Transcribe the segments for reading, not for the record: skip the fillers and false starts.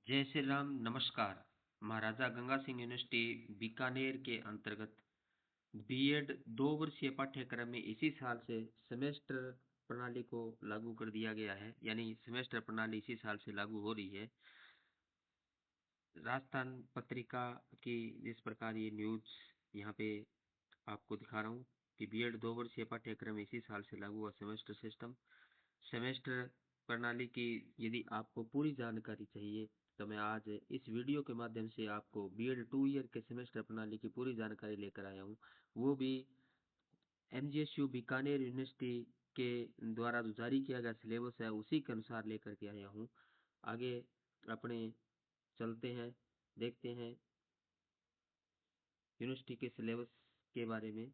जय श्री राम, नमस्कार। महाराजा गंगा सिंह यूनिवर्सिटी बीकानेर के अंतर्गत बीएड 2 वर्षीय पाठ्यक्रम में इसी साल से सेमेस्टर प्रणाली को लागू कर दिया गया है, यानी सेमेस्टर प्रणाली इसी साल से लागू हो रही है। राजस्थान पत्रिका की जिस प्रकार ये न्यूज यहाँ पे आपको दिखा रहा हूँ कि बीएड 2 वर्षीय पाठ्यक्रम इसी साल से लागू हुआ। सेमेस्टर सिस्टम, सेमेस्टर प्रणाली की यदि आपको पूरी जानकारी चाहिए तो मैं आज इस वीडियो के माध्यम से आपको बीएड 2 ईयर के सेमेस्टर प्रणाली की पूरी जानकारी लेकर आया हूँ। वो भी एमजीएसयू बीकानेर यूनिवर्सिटी के द्वारा जो जारी किया गया सिलेबस है उसी के अनुसार लेकर के आया हूँ। आगे अपने चलते हैं, देखते हैं यूनिवर्सिटी के सिलेबस के बारे में।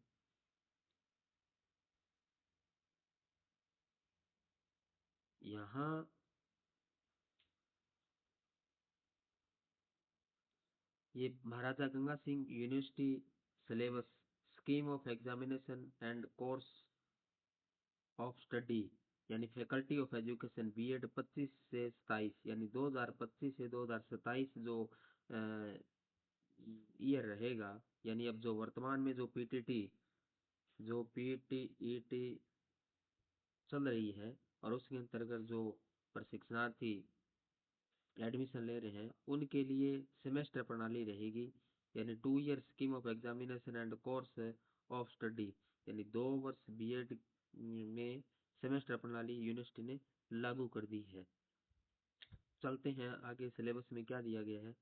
यहाँ ये Maharaja Ganga Singh university syllabus, scheme of examination and course of study यानी फैकल्टी ऑफ एजुकेशन बीएड 25 से 27, यानी 2025 से 2027 जो ईयर रहेगा, यानी अब जो वर्तमान में जो पीटीईटी चल रही है और उसके अंतर्गत जो प्रशिक्षणार्थी एडमिशन ले रहे हैं उनके लिए सेमेस्टर प्रणाली रहेगी, यानी 2 year scheme of examination and course of study, यानी 2 वर्ष बीएड में सेमेस्टर प्रणाली यूनिवर्सिटी ने लागू कर दी है। चलते हैं आगे सिलेबस में क्या दिया गया है।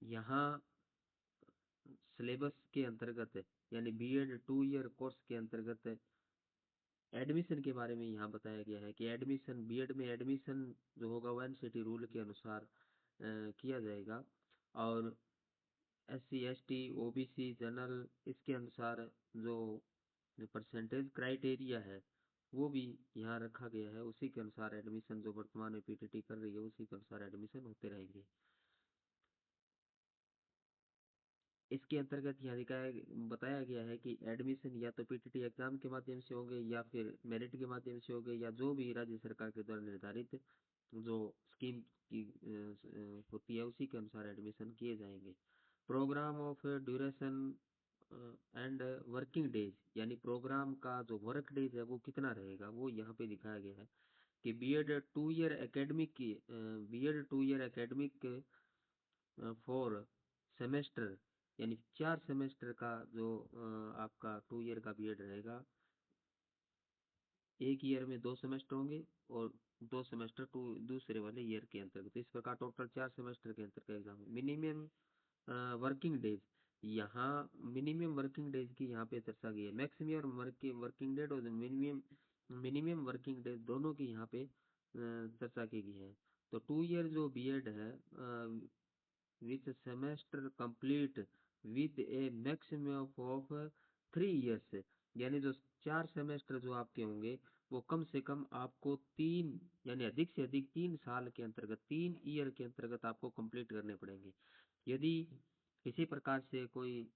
यहाँ सिलेबस के अंतर्गत यानी बीएड 2 ईयर कोर्स के अंतर्गत एडमिशन के बारे में यहाँ बताया गया है कि एडमिशन बीएड में एडमिशन जो होगा वो एनसीटी रूल के अनुसार किया जाएगा, और एससी एसटी ओबीसी जनरल इसके अनुसार जो परसेंटेज क्राइटेरिया है वो भी यहाँ रखा गया है। उसी के अनुसार एडमिशन जो वर्तमान में पीटीटी कर रही है उसी के अनुसार एडमिशन होते रहेंगे। इसके अंतर्गत यहाँ बताया गया है कि एडमिशन या तो पीटीटी एग्जाम के माध्यम से होंगे या फिर मेरिट के माध्यम से होंगे, या जो भी राज्य सरकार के द्वारा निर्धारित जो स्कीम की होती है उसी के अनुसार एडमिशन किए जाएंगे। Programme of duration and working days, यानी प्रोग्राम का जो वर्क डेज है वो कितना रहेगा वो यहाँ पे दिखाया गया है कि BEd two year academic four semester, यानी 4 सेमेस्टर का जो आपका 2 ईयर का बीएड रहेगा। एक ईयर में 2 सेमेस्टर होंगे और 2 सेमेस्टर दूसरे वाले ईयर के अंतर्गत, इस प्रकार टोटल 4 सेमेस्टर के अंतर्गत एग्जाम। मिनिमम वर्किंग डेज, यहाँ मिनिमम वर्किंग डेज की यहाँ पे चर्चा की है। मैक्सिमम वर्किंग डेज और मिनिमम मिनिमम वर्किंग डेज दोनों की यहाँ पे चर्चा की गई है। तो 2 ईयर जो बीएड है with semester complete with a maximum of 3 years, यानी जो 4 सेमेस्टर जो आपके होंगे वो कम से कम आपको 3 यानी अधिक से अधिक 3 साल के अंतर्गत 3 ईयर के अंतर्गत आपको कंप्लीट करने पड़ेंगे। यदि किसी प्रकार से कोई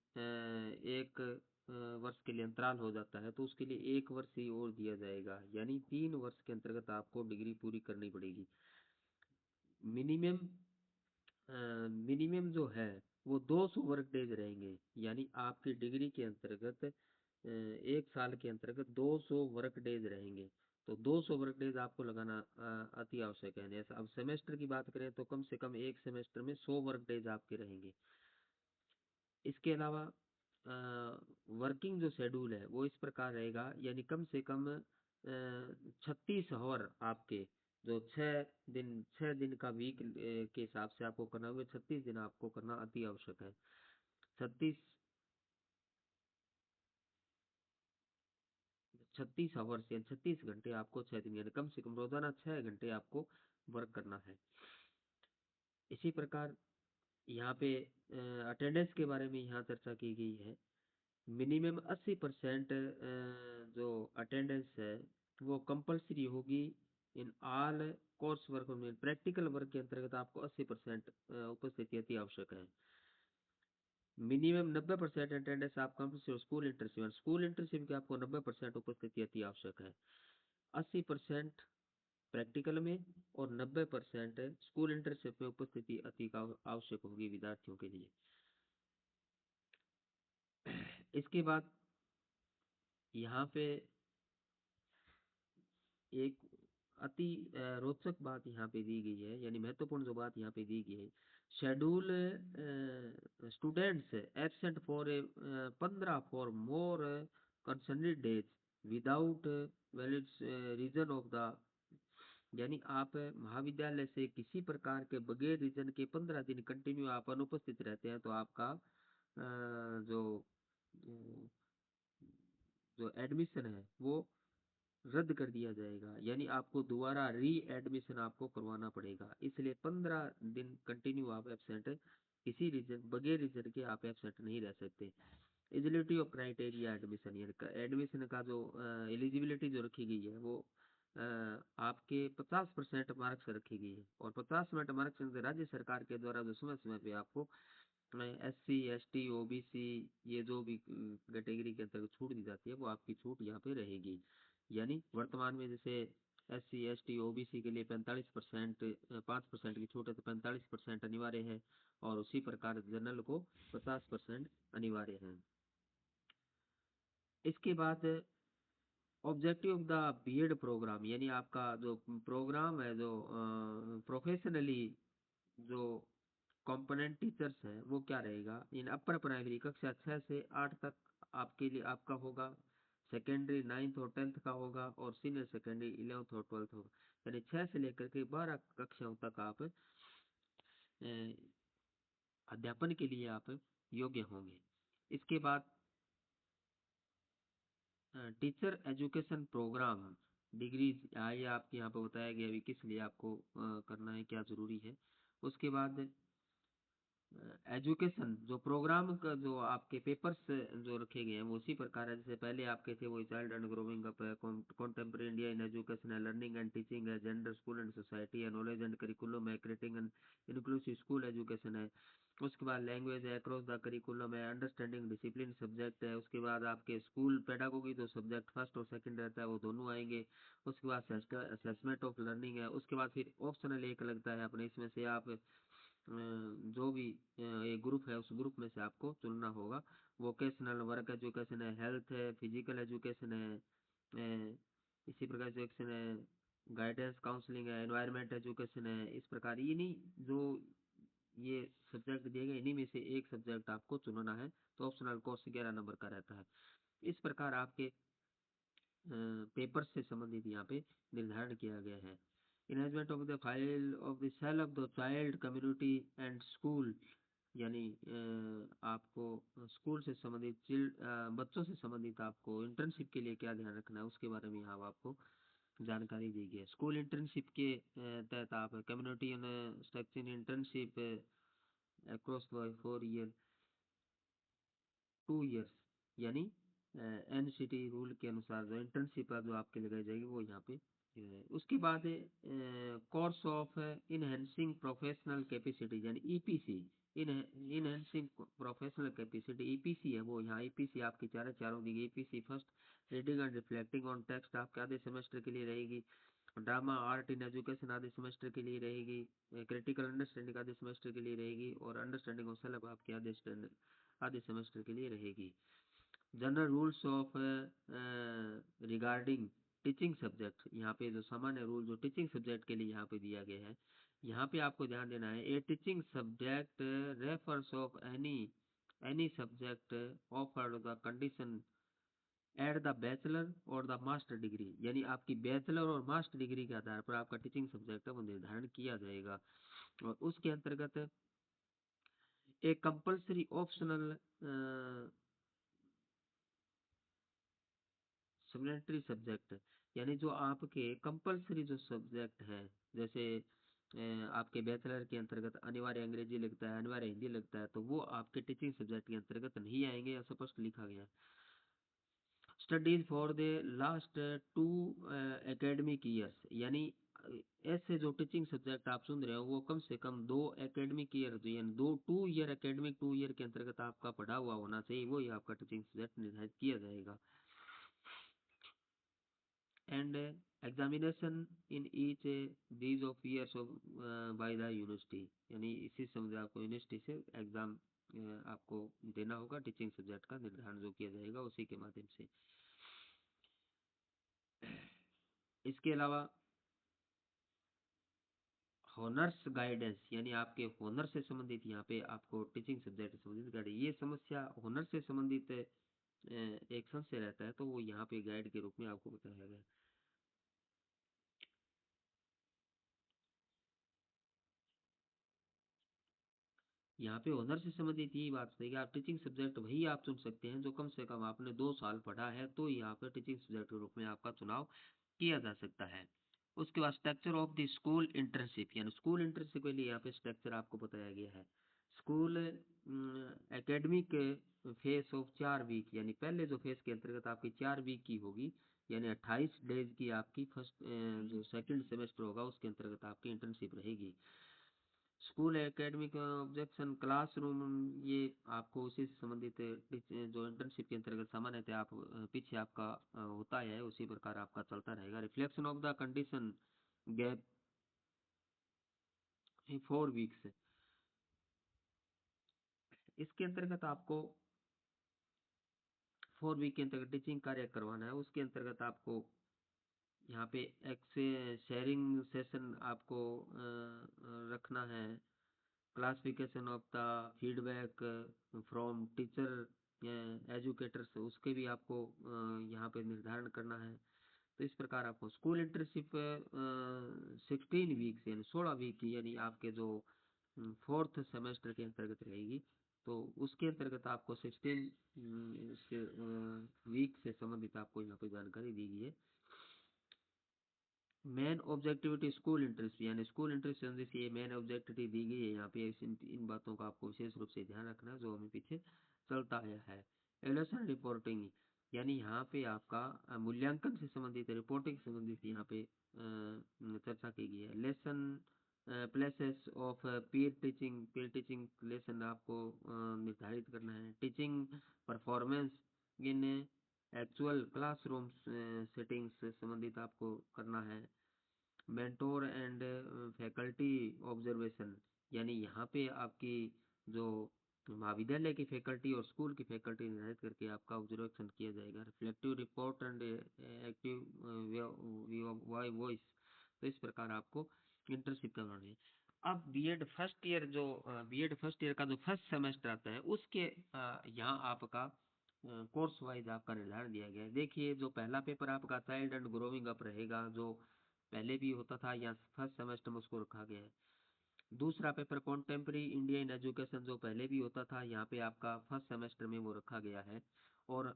एक वर्ष के लिए अंतराल हो जाता है तो उसके लिए 1 वर्ष ही और दिया जाएगा, यानी 3 वर्ष के अंतर्गत आपको डिग्री पूरी करनी पड़ेगी। मिनिमम मिनिमम जो है वो 200 वर्क डेज रहेंगे, यानी आपकी डिग्री के अंतर्गत 1 साल के अंतर्गत 200 वर्क डेज रहेंगे। तो 200 वर्क डेज आपको लगाना अति आवश्यक है। जैसे अब सेमेस्टर की बात करें तो कम से कम एक सेमेस्टर में 100 वर्क डेज आपके रहेंगे। इसके अलावा वर्किंग जो शेड्यूल है वो इस प्रकार रहेगा, यानी कम से कम 36 आवर आपके जो 6 दिन का वीक के हिसाब से आपको करना होगा। 36 दिन आपको करना अति आवश्यक है। 36 आवर्स यानी 36 घंटे आपको 6 दिन, यानी कम से कम रोजाना 6 घंटे आपको वर्क करना है। इसी प्रकार यहाँ पे अटेंडेंस के बारे में यहाँ चर्चा की गई है। मिनिमम 80% जो अटेंडेंस है वो कंपलसरी होगी इन ऑल कोर्स वर्क में। प्रैक्टिकल वर्क के अंतर्गत आपको 80% उपस्थिति अति आवश्यक है। मिनिमम 90% अटेंडेंस आप कंपलसरी। स्कूल इंटर्नशिप की आपको 90% उपस्थिति अति आवश्यक है। 80% प्रैक्टिकल में, और 90% स्कूल इंटर्नशिप में उपस्थिति अति आवश्यक होगी विद्यार्थियों के लिए। इसके बाद यहाँ पे एक अति रोचक बात यहाँ पे दी गई है, यानी महत्वपूर्ण जो बात यहाँ पे दी गई है, schedule students absent for 15 for more concerted days without valid reason of the, यानी आप महाविद्यालय से किसी प्रकार के बगैर रीजन के 15 दिन कंटिन्यू आप अनुपस्थित रहते हैं, तो आपका जो जो एडमिशन है वो रद्द कर दिया जाएगा, यानी आपको दोबारा री एडमिशन आपको करवाना पड़ेगा। इसलिए 15 दिन कंटिन्यू आप एब्सेंट, किसी रीजन बगैर रीजन के आप एब्सेंट नहीं रह सकते। एलिजिबिलिटी ऑफ क्राइटेरिया एडमिशन, यानी एडमिशन का जो एलिजिबिलिटी जो रखी गई है वो आपके 50% मार्क्स रखी गई है, और 50% मार्क्स राज्य सरकार के द्वारा जो समय समय पे आपको SC ST OBC ये जो भी कैटेगरी के अंतर्गत छूट दी जाती है वो आपकी छूट यहाँ पे रहेगी। यानी वर्तमान में जैसे SC ST OBC के लिए 45%, 5% की छूट है, तो 45% अनिवार्य है, और उसी प्रकार जनरल को 50% अनिवार्य है। इसके बाद objective of the BEd programme, यानी आपका जो प्रोग्राम है, जो प्रोफेशनली जो कंपोनेंट टीचर्स है वो क्या रहेगा। इन अपर प्राइमरी कक्षा 6 से 8 तक आपके लिए आपका होगा, सेकेंडरी 9th और 10th का होगा, और सीनियर सेकेंडरी 11th और 12th होगा, यानी 6 से लेकर के 12 कक्षाओं तक आप अध्यापन के लिए आप योग्य होंगे। इसके बाद टीचर एजुकेशन प्रोग्राम डिग्रीज, ये आपके यहाँ पे बताया गया अभी किस लिए आपको करना है, क्या जरूरी है। उसके बाद एजुकेशन जो प्रोग्राम का जो आपके पेपर्स जो रखे गए हैं वो उसी प्रकार है जैसे पहले आपके थे, वो चाइल्ड एंड ग्रोइंग अप है, कॉन्टेम्परेरी इंडिया इन एजुकेशन है, लर्निंग एंड टीचिंग है, जेंडर स्कूल एंड सोसाइटी है, नॉलेज एंड करिकुलम है, creating and inclusive school education है। उसके बाद लैंग्वेज है, अक्रॉस द करिकुलम है, अंडरस्टैंडिंग डिसिप्लिन सब्जेक्ट है। उसके बाद आपके स्कूल पेडागोगी जो सब्जेक्ट फर्स्ट और सेकंड रहता है वो दोनों आएंगे। उसके बाद असेसमेंट ऑफ लर्निंग है। उसके बाद फिर ऑप्शनल एक लगता है अपने, इसमें से आप जो भी एक ग्रुप है उस ग्रुप में से आपको चुनना होगा। वोकेशनल वर्क एजुकेशन है, हेल्थ है, फिजिकल एजुकेशन है, इसी प्रकार एजुकेशन है, गाइडेंस काउंसलिंग है, एनवायरमेंट एजुकेशन है। इस प्रकार ये नहीं जो ये सब्जेक्ट दिए गए इन्हीं में से एक सब्जेक्ट आपको चुनना है, तो ऑप्शनल कोर्स 11 नंबर का रहता है। इस प्रकार आपके पेपर से संबंधित यहाँ पे निर्धारण किया गया है। Enhancement of the file of the cell of the child community and school, यानी आपको स्कूल से संबंधित बच्चों से संबंधित आपको इंटर्नशिप के लिए क्या ध्यान रखना है उसके बारे में यहाँ आपको जानकारी दी गई है। स्कूल इंटर्नशिप के तहत आप community structure internship across 4 year 2 years, यानी NCT रूल के अनुसार जो इंटर्नशिप जो आपके लगाई जाएगी वो यहाँ पे उसके बाद course of enhancing professional capacity, यानी EPC, enhancing professional capacity EPC है, वो यहाँ EPC आपकी चारों दी गई। EPC first reading and reflecting on text आपके आधे सेमेस्टर के लिए रहेगी। ड्रामा आर्ट इन एजुकेशन आधे सेमेस्टर के लिए रहेगी। क्रिटिकल अंडरस्टैंडिंग आधे सेमेस्टर के लिए रहेगी, और अंडरस्टैंडिंग ऑफ सेल्फ आपके आधे सेमेस्टर के लिए रहेगी। General rules of regarding teaching subject, यहाँ पे जो सामान्य रूल जो टीचिंग सब्जेक्ट के लिए यहाँ पे दिया गया है, यहाँ पे आपको ध्यान देना है। A teaching subject refers of any subject offered the condition at the bachelor or the master degree, यानी आपकी बैचलर और मास्टर डिग्री के आधार पर आपका टीचिंग सब्जेक्ट है वो निर्धारण किया जाएगा। और उसके अंतर्गत एक कंपल्सरी ऑप्शनल सप्लीमेंट्री सब्जेक्ट, यानी जो आपके कंपल्सरी जो सब्जेक्ट है, जैसे आपके बैचलर के अंतर्गत अनिवार्य अंग्रेजी लगता है, अनिवार्य हिंदी लगता है, तो वो आपके टीचिंग सब्जेक्ट के अंतर्गत नहीं आएंगे, ऐसा स्पष्ट लिखा गया है। Studies for the last 2 academic years, यानी ऐसे जो टीचिंग सब्जेक्ट आप सुन रहे हो वो कम से कम 2 एकेडमिक ईयर, यानी 2 ईयर एकेडमिक 2 ईयर के अंतर्गत आपका पढ़ा हुआ होना चाहिए, वही आपका टीचिंग सब्जेक्ट निर्धारित किया जाएगा। and examination in each these of years of by the university, यानी इसी समझ आपको यूनिवर्सिटी से एग्जाम आपको देना होगा, टीचिंग सब्जेक्ट का निर्धारण जो किया जाएगा उसी के माध्यम से। इसके अलावा हॉनर्स गाइडेंस, यानी आपके हॉनर से संबंधित यहाँ पे आपको टीचिंग सब्जेक्ट से संबंधित गाइड, ये समस्या हॉनर से संबंधित एक संशय रहता है तो वो यहाँ पे गाइड के रूप में आपको बताया गया। यहाँ पे ऑनर से संबंधित यही बात है कि आप टीचिंग सब्जेक्ट वही आप चुन सकते हैं जो कम से कम आपने 2 साल पढ़ा है, तो यहाँ पे टीचिंग सब्जेक्ट के रूप में आपका चुनाव किया जा सकता है। उसके बाद structure of the school internship, यानी स्कूल इंटर्नशिप के लिए यहाँ पे स्ट्रक्चर आपको बताया गया है। School academic phase of 4 week, यानी पहले जो फेस के अंतर्गत आपकी 4 वीक की होगी, यानी 28 डेज की आपकी फर्स्ट जो सेकंड सेमेस्टर होगा उसके अंतर्गत आपकी इंटर्नशिप रहेगी। स्कूल एकेडमिक ऑब्जेक्शन क्लासरूम, ये आपको उसी से संबंधित जो इंटर्नशिप के अंतर्गत सामान्यतः आप पीछे आपका होता है उसी प्रकार आपका चलता रहेगा। Reflection of the condition gap 4 weeks, इसके अंतर्गत आपको 4 वीक के अंतर्गत टीचिंग कार्य करवाना है। उसके अंतर्गत आपको यहाँ पे एक शेयरिंग सेशन आपको रखना है। Classification of the feedback from teacher educators, उसके भी आपको यहाँ पे निर्धारण करना है। तो इस प्रकार आपको स्कूल इंटर्नशिप 16 वीक्स यानी 16 वीक की, यानी आपके जो 4th सेमेस्टर के अंतर्गत रहेगी, तो उसके अंतर्गत आपको 16 वीक से संबंधित आपको यहाँ पे जानकारी दी गई है। मेन ऑब्जेक्टिविटी स्कूल इंटरेस्ट, यानी स्कूल इंटरेस्ट जैसे ये मेन ऑब्जेक्टिविटी दी गई है यहाँ पे, इन बातों का आपको विशेष रूप से ध्यान रखना है जो हमें पीछे चलता आया है। एवल्यूशन रिपोर्टिंग, यानी यहाँ पे आपका मूल्यांकन से संबंधित रिपोर्टिंग से संबंधित यहाँ पे चर्चा की गई है। Lesson places of peer teaching lesson आपको निर्धारित करना है। Teaching performance in actual classroom settings से संबंधित आपको करना है। मेंटोर एंड फैकल्टी ऑब्जर्वेशन, यानी यहाँ पे आपकी जो महाविद्यालय की फैकल्टी और स्कूल की फैकल्टी निर्धारित करके आपका ऑब्जर्वेशन किया जाएगा। Reflective report and active voice, तो इस प्रकार आपको इंटर्नशिप करवानी है। अब बीएड फर्स्ट ईयर का जो फर्स्ट सेमेस्टर आता है उसके यहाँ आपका कोर्स वाइज आपका निर्धारण दिया गया है। देखिए जो पहला पेपर आपका चाइल्ड एंड ग्रोइंग अप रहेगा, जो पहले भी होता था या फर्स्ट सेमेस्टर में उसको रखा गया है। दूसरा paper contemporary India in education, जो पहले भी होता था यहाँ पे आपका फर्स्ट सेमेस्टर में वो रखा गया है। और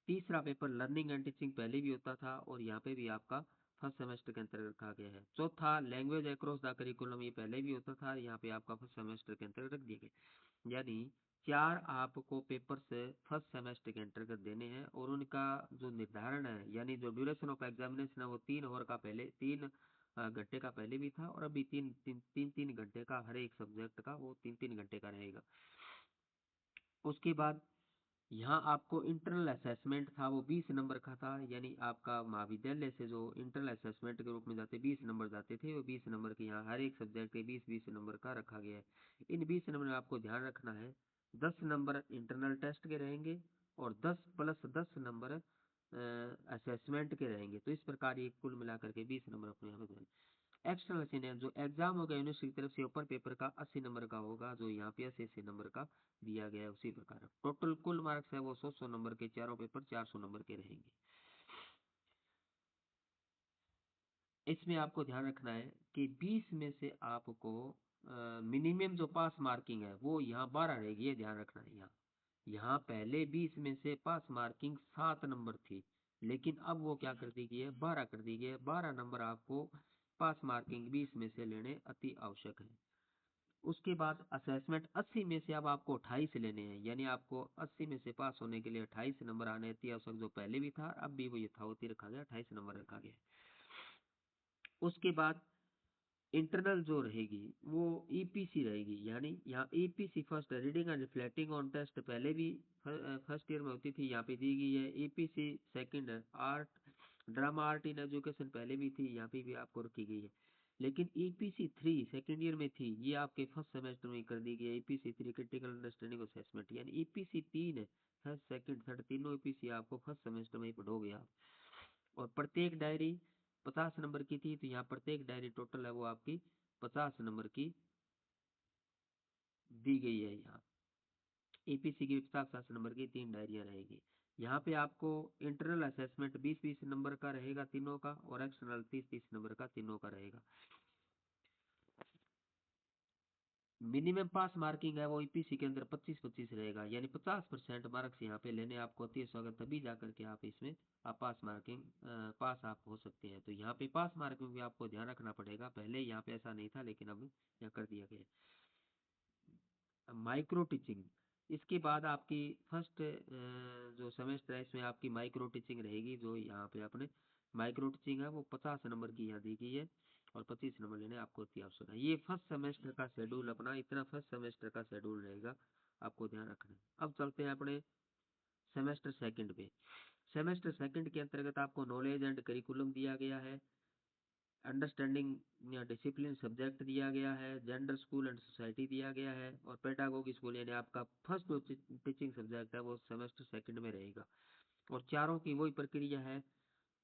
तीसरा पेपर लर्निंग एंड टीचिंग पहले भी होता था और यहाँ पे भी आपका फर्स्ट सेमेस्टर के अंतर्गत रखा गया है। चौथा लैंग्वेज अक्रॉस द करिकुलम, ये पहले भी होता था, यहाँ पे आपका फर्स्ट सेमेस्टर के अंतर्गत रख दिए गए। यानी 4 आपको पेपर्स फर्स्ट सेमेस्टर के अंतर्गत देने हैं और उनका जो निर्धारण है, यानी जो ड्यूरेशन ऑफ एग्जामिनेशन है वो 3 आवर का पहले 3 घंटे का पहले भी था और अभी 3 घंटे का हर एक सब्जेक्ट का वो 3 घंटे का रहेगा। उसके बाद यहाँ आपको इंटरनल असेसमेंट था वो 20 नंबर का था, यानी आपका महाविद्यालय से जो इंटरनल असेसमेंट के रूप में जाते 20 नंबर जाते थे, वो 20 नंबर के यहाँ हर एक सब्जेक्ट के 20-20 नंबर का रखा गया है। इन 20 नंबर में आपको ध्यान रखना है 10 नंबर इंटरनल टेस्ट के रहेंगे और 10+10 नंबर असेसमेंट के रहेंगे। तो इस प्रकार ये कुल मिलाकर के 20 नंबर अपने यहाँ पे। एक्सटर्नल सीनियर जो एग्जाम होगा यूनिवर्सिटी की तरफ से ऊपर पेपर का 80 नंबर का होगा, जो यहाँ पे 80-80 नंबर का दिया गया है। उसी प्रकार टोटल कुल मार्क्स है वो 100-100 नंबर के, चारों पेपर 400 नंबर के रहेंगे। इसमें आपको ध्यान रखना है कि 20 में से आपको मिनिमम जो पास मार्किंग है वो यहाँ 12 रहेगी, ये ध्यान रखना है। यहाँ यहाँ पहले 20 में से पास मार्किंग 7 नंबर थी, लेकिन अब वो क्या कर दी गई है, 12 कर दी गई है। 12 नंबर आपको पास मार्किंग 20 में से लेने अति आवश्यक है। उसके बाद असेसमेंट 80 में से अब आपको 28 लेने हैं, यानी आपको 80 में से पास होने के लिए 28 नंबर आने अति आवश्यक, जो पहले भी था अब भी वो यथावत रखा गया, 28 नंबर रखा गया। उसके बाद इंटरनल जो रहेगी वो ईपीसी रहेगी, यानी यहाँ EPC first reading and reflecting on test पहले भी फर्स्ट ईयर में होती थी, यहाँ पे दी गई है। EPC second art drama art in education पहले भी थी, यहाँ पे भी आपको रखी गई है। लेकिन ईपीसी 3 सेकेंड ईयर में थी, ये आपके फर्स्ट सेमेस्टर में कर दी गई है। ईपीसी 3 क्रिटिकल अंडरस्टैंडिंग असेसमेंट, यानी ईपीसी 3 है, फर्स्ट सेकंड थर्ड तीनों ईपीसी आपको फर्स्ट सेमेस्टर में ही पढ़ोगे आप। और प्रत्येक डायरी 50 नंबर की थी, तो यहाँ प्रत्येक डायरी टोटल है वो आपकी 50 नंबर की दी गई है। यहाँ ईपीसी की 50 नंबर की 3 डायरियां रहेगी। यहाँ पे आपको इंटरनल असेसमेंट 20-20 नंबर का रहेगा तीनों का, और एक्सटर्नल 30-30 नंबर का तीनों का रहेगा। मिनिमम पास मार्किंग है वो ईपीसी के अंदर 25-25 रहेगा, यानी 50% मार्क्स यहाँ पे लेने आपको होती है, अगर तभी जाकर के आप इसमें आप पास मार्किंग पास आप हो सकते हैं। तो यहाँ पे पास मार्किंग भी आपको ध्यान रखना पड़ेगा, पहले यहाँ पे ऐसा नहीं था लेकिन अब यहाँ कर दिया गया। माइक्रो टीचिंग, इसके बाद आपकी फर्स्ट जो सेमेस्टर है इसमें आपकी माइक्रो टीचिंग रहेगी, जो यहाँ पे अपने माइक्रो टीचिंग है वो 50 नंबर की यहाँ दी गई है, और 25 नंबर लेने आपको अति आवश्यक है। ये फर्स्ट सेमेस्टर का शेड्यूल अपना, इतना फर्स्ट सेमेस्टर का शेड्यूल रहेगा, आपको ध्यान रखना है। अब चलते हैं अपने सेमेस्टर सेकंड पे। सेमेस्टर सेकंड के अंतर्गत आपको नॉलेज एंड करिकुलम दिया गया है, अंडरस्टैंडिंग या डिसिप्लिन सब्जेक्ट दिया गया है, जेंडर स्कूल एंड सोसाइटी दिया गया है, और पेडागोगी स्कूल, यानी आपका फर्स्ट जो टीचिंग सब्जेक्ट है वो सेमेस्टर सेकंड में रहेगा। और चारों की वही प्रक्रिया है,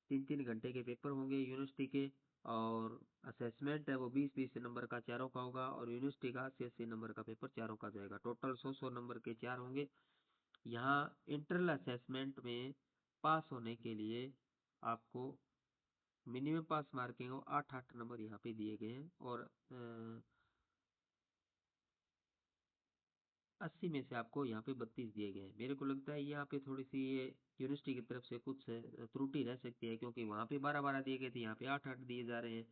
3-3 घंटे के पेपर होंगे यूनिवर्सिटी के, और असेसमेंट है वो 20-20 नंबर का चारों का होगा, और यूनिवर्सिटी का 80-80 नंबर का पेपर चारों का जाएगा, टोटल 100-100 नंबर के 4 होंगे। यहाँ इंटरनल असेसमेंट में पास होने के लिए आपको मिनिमम पास मार्किंग हो 8-8 नंबर यहाँ पे दिए गए हैं, और 80 में से आपको यहाँ पे 32 दिए गए हैं। मेरे को लगता है यहाँ पे थोड़ी सी ये यूनिवर्सिटी की तरफ से कुछ त्रुटि रह सकती है, क्योंकि वहाँ पे 12-12 दिए गए थे, यहाँ पे 8-8 दिए जा रहे हैं,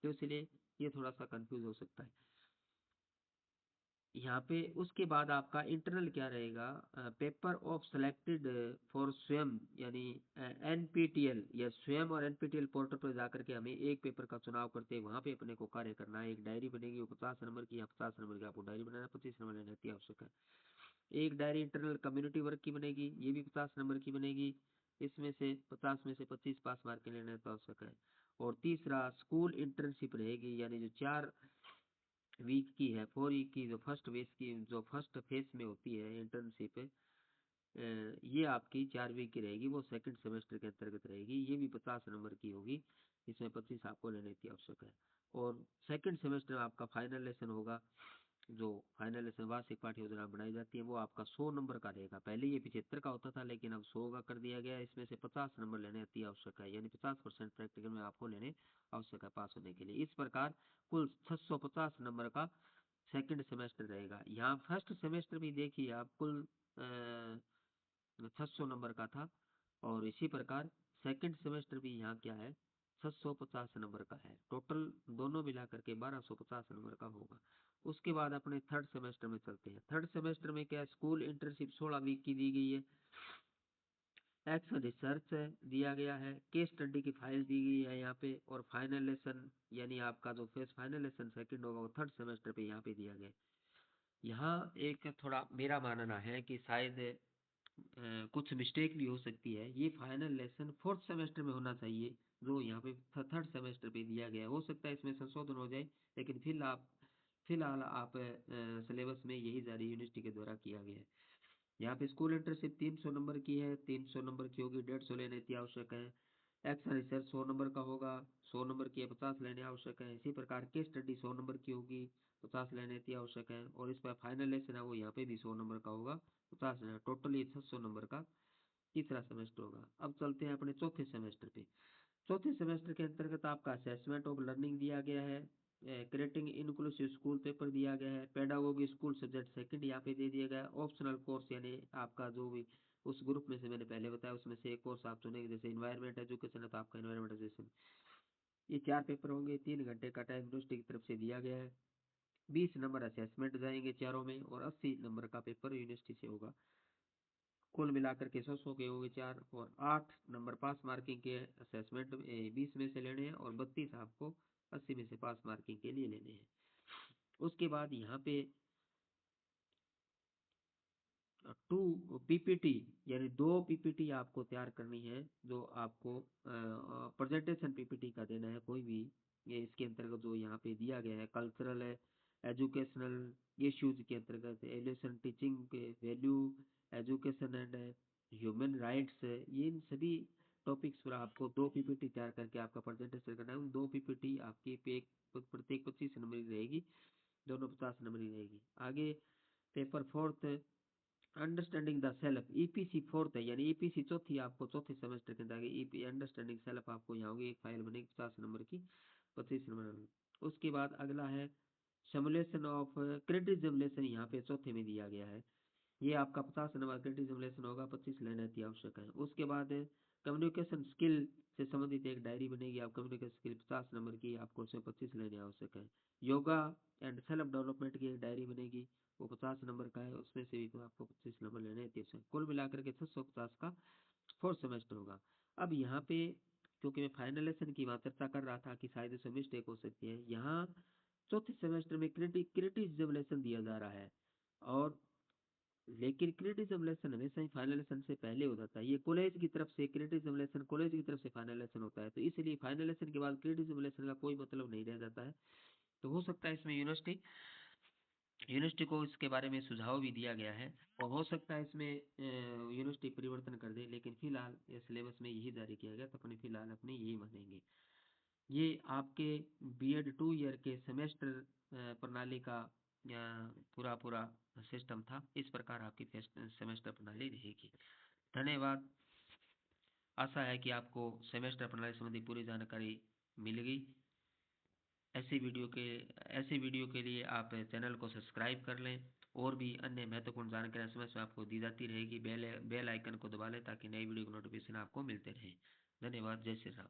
तो इसलिए ये थोड़ा सा कंफ्यूज हो सकता है यहाँ पे। उसके बाद आपका इंटरनल क्या रहेगा, पेपर ऑफ सेलेक्टेड फॉर स्वयं, यानी एनपीटीएल या स्वयं और एनपीटीएल पोर्टल पर जाकर के हमें एक पेपर का चुनाव करते हैं, वहाँ पे अपने को कार्य करना है। एक डायरी बनेगी वो 50 नंबर की, या 50 नंबर की आपको डायरी बनाना, 25 नंबर लेना अति आवश्यक है। एक डायरी इंटरनल कम्युनिटी वर्क की बनेगी, ये भी 50 नंबर की बनेगी, इसमें से 50 में से 25 पास मार्क के लेने तो आवश्यक है। और तीसरा स्कूल इंटर्नशिप रहेगी, यानी जो 4 वीक की है, 4 वीक की जो फर्स्ट फेज की, जो फर्स्ट फेज में होती है इंटर्नशिप, ये आपकी 4 वीक की रहेगी, वो सेकंड सेमेस्टर के अंतर्गत रहेगी, ये भी 50 नंबर की होगी, इसमें 25 आपको लेने की आवश्यक है। और सेकंड सेमेस्टर में आपका फाइनल लेसन होगा, जो फाइनल लेसन वार्षिक पाठ्य योजना बनाई जाती है, वो आपका 100 नंबर का रहेगा। पहले ये 75 का होता था, लेकिन अब 100 का कर दिया गया है। इसमें से 50 नंबर लेने अति आवश्यक है, यानी 50% प्रैक्टिकल में आपको लेने आवश्यक है पास होने के लिए। इस प्रकार कुल 650 नंबर का सेकंड सेमेस्टर रहेगा। यहाँ फर्स्ट सेमेस्टर भी देखिए आप, कुल 600 नंबर का था, और इसी प्रकार सेकंड सेमेस्टर भी यहाँ क्या है, 650 नंबर का है, टोटल दोनों मिला करके 1250 नंबर का होगा। उसके बाद अपने थर्ड सेमेस्टर में चलते हैं। थर्ड सेमेस्टर में क्या है, स्कूल इंटर्नशिप 16 वीक की दी गई है, एक्शन रिसर्च दिया गया है, केस स्टडी की फाइल दी गई है यहाँ पे, और फाइनल लेसन, यानी आपका जो फेस फाइनल लेसन सेकंड होगा वो थर्ड सेमेस्टर पे यहाँ पे दिया गया है। यहाँ एक थोड़ा मेरा मानना है कि शायद कुछ मिस्टेक भी हो सकती है, ये फाइनल लेसन फोर्थ सेमेस्टर में होना चाहिए, जो यहाँ पे थर्ड सेमेस्टर पे दिया गया है। हो सकता है इसमें संशोधन हो जाए, लेकिन फिलहाल आप सिलेबस में यही जारी यूनिवर्सिटी के द्वारा किया गया है। यहाँ पे स्कूल इंटर्नशिप 300 नंबर की है, 300 नंबर की होगी, 150 लेने की आवश्यक है। एक्शन रिसर्च 100 नंबर का होगा, 100 नंबर की है, 50 लेने आवश्यक है। इसी प्रकार केस स्टडी 100 नंबर की होगी, 50 लेने की आवश्यक है। और इस पर फाइनल लेसन है वो यहाँ पे भी 100 नंबर का होगा, 50 लेना, टोटल ये 600 नंबर का तीसरा सेमेस्टर होगा। अब चलते हैं अपने चौथे सेमेस्टर पे। चौथे सेमेस्टर के अंतर्गत आपका असेसमेंट ऑफ लर्निंग दिया गया है, क्रिएटिंग इंक्लूसिव स्कूल पेपर दिया गया है, पेडागोगी स्कूल सब्जेक्ट सेकंड यहाँ पे दे दिया गया है। ऑप्शनल कोर्स, यानी आपका जो भी उस ग्रुप में से मैंने पहले बताया उसमें से एक कोर्स आप चुनेंगे, जैसे इन्वायरमेंट एजुकेशन है तो आपका इन्वायरमेंट एजुकेशन। ये 4 पेपर होंगे, 3 घंटे का टाइम यूनिवर्सिटी की तरफ से दिया गया है। 20 नंबर असेसमेंट जाएंगे चारों में, और 80 नंबर का पेपर यूनिवर्सिटी से होगा। कुल मिलाकर के 100 के होंगे 4, और 8 नंबर पास मार्किंग के असेसमेंट 20 में से लेने हैं, और 32 आपको 80 में से पास मार्किंग के लिए लेने हैं। उसके बाद यहाँ पे टू पीपीटी, यानी 2 पीपीटी आपको तैयार करनी है, जो आपको प्रेजेंटेशन पीपीटी का देना है कोई भी। ये इसके अंतर्गत जो यहाँ पे दिया गया है, कल्चरल है, एजुकेशनल इश्यूज के अंतर्गत, एजुकेशन टीचिंग के value, education and human rights, ये इन सभी टॉपिक्स पर आपको 2 पीपीटी तैयार करके आपका प्रेजेंटेशन करना है। उन 2 पीपीटी आपकी प्रत्येक 25 नंबर की रहेगी, दोनों 50 नंबर की रहेगी। आगे paper fourth, understanding the self, EPC fourth है, यानी ईपीसी चौथी, आपको चौथे सेमेस्टर के अंदर ईपी अंडरस्टैंडिंग सेल्फ आपको यहाँ होगी, एक फाइल बनेगी 50 नंबर की, 25 नंबर। उसके बाद अगला है सिमुलेशन ऑफ क्रिटिसिज्म लेसन, यहाँ पे चौथे में दिया गया है। ये आपका 50 नंबर क्रिटिसिज्म लेसन होगा, 25 लेना अति आवश्यक है। उसके बाद कम्युनिकेशन स्किल से संबंधित एक डायरी बनेगी, आप कम्युनिकेशन स्किल 50 नंबर की, आपको उसमें 25 लेने आवश्यक है। योगा एंड सेल्फ डेवलपमेंट की एक डायरी बनेगी, वो 50 नंबर का है, उसमें से भी तो आपको 25 नंबर लेने हैं। कुल मिलाकर के 650 का फोर्थ सेमेस्टर होगा। अब यहाँ पे क्योंकि मैं फाइनल लेसन की वहाँ चर्चा कर रहा था कि शायद इसमें मिस्टेक हो सकती है, यहाँ चौथे सेमेस्टर में क्रिटिसिज्म लेसन दिया जा रहा है, और लेकिन क्रिटिसिज्म लेसन हमेशा ही फाइनल लेसन से पहले हो जाता है। ये कॉलेज की तरफ से क्रिटिसिज्म लेसन, कॉलेज की तरफ से फाइनल लेसन होता है, तो इसलिए फाइनल लेसन के बाद क्रिटिसिज्म लेसन का कोई मतलब नहीं रह जाता है। तो हो सकता है इसमें यूनिवर्सिटी को इसके बारे में सुझाव भी दिया गया है, और हो सकता है इसमें यूनिवर्सिटी परिवर्तन कर दे, लेकिन फिलहाल ये सिलेबस में यही जारी किया गया, तो अपने फिलहाल अपने यही मानेंगे। ये आपके बीएड 2 ईयर के सेमेस्टर प्रणाली का पूरा पूरा सिस्टम था। इस प्रकार आपकी सेमेस्टर प्रणाली रहेगी। धन्यवाद। आशा है कि आपको सेमेस्टर प्रणाली संबंधी पूरी जानकारी मिल गई। ऐसे वीडियो के लिए आप चैनल को सब्सक्राइब कर लें, और भी अन्य महत्वपूर्ण जानकारी समय समय आपको दी जाती रहेगी। बेल आइकन को दबा लें ताकि नई वीडियो की नोटिफिकेशन आपको मिलते रहे। धन्यवाद। जय श्री राम।